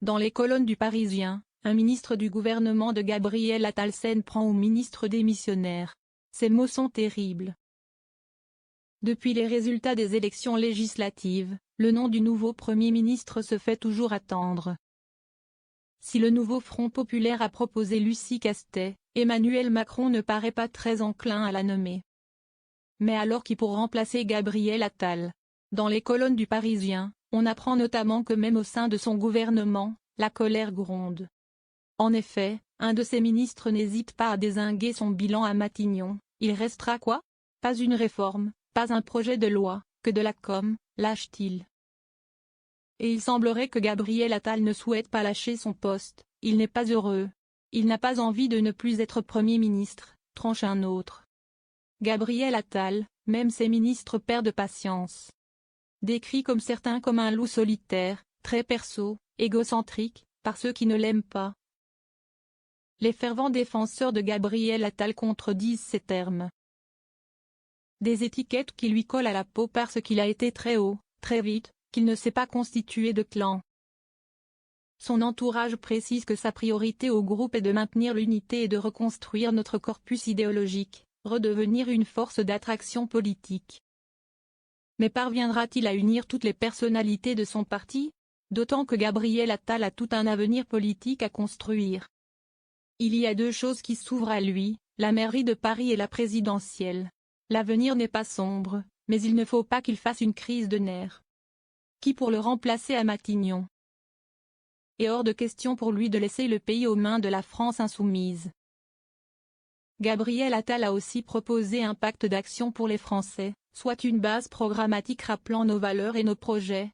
Dans les colonnes du Parisien, un ministre du gouvernement de Gabriel Attal s'en prend au ministre démissionnaire. Ces mots sont terribles. Depuis les résultats des élections législatives, le nom du nouveau Premier ministre se fait toujours attendre. Si le nouveau Front populaire a proposé Lucie Castet, Emmanuel Macron ne paraît pas très enclin à la nommer. Mais alors qui pour remplacer Gabriel Attal? Dans les colonnes du Parisien, on apprend notamment que même au sein de son gouvernement, la colère gronde. En effet, un de ses ministres n'hésite pas à dézinguer son bilan à Matignon. Il restera quoi? Pas une réforme, pas un projet de loi, que de la com, lâche-t-il. Et il semblerait que Gabriel Attal ne souhaite pas lâcher son poste, il n'est pas heureux. Il n'a pas envie de ne plus être Premier ministre, tranche un autre. Gabriel Attal, même ses ministres perdent patience. Décrit comme certains comme un loup solitaire, très perso, égocentrique, par ceux qui ne l'aiment pas. Les fervents défenseurs de Gabriel Attal contredisent ces termes. Des étiquettes qui lui collent à la peau parce qu'il a été très haut, très vite, qu'il ne s'est pas constitué de clan. Son entourage précise que sa priorité au groupe est de maintenir l'unité et de reconstruire notre corpus idéologique, redevenir une force d'attraction politique. Mais parviendra-t-il à unir toutes les personnalités de son parti? D'autant que Gabriel Attal a tout un avenir politique à construire. Il y a deux choses qui s'ouvrent à lui, la mairie de Paris et la présidentielle. L'avenir n'est pas sombre, mais il ne faut pas qu'il fasse une crise de nerfs. Qui pour le remplacer à Matignon? Et hors de question pour lui de laisser le pays aux mains de la France insoumise. Gabriel Attal a aussi proposé un pacte d'action pour les Français, soit une base programmatique rappelant nos valeurs et nos projets,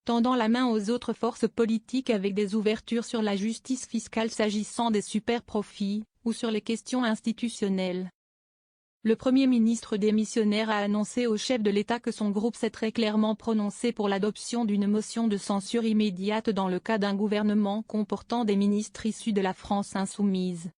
tendant la main aux autres forces politiques avec des ouvertures sur la justice fiscale s'agissant des superprofits, ou sur les questions institutionnelles. Le Premier ministre démissionnaire a annoncé au chef de l'État que son groupe s'est très clairement prononcé pour l'adoption d'une motion de censure immédiate dans le cas d'un gouvernement comportant des ministres issus de la France insoumise.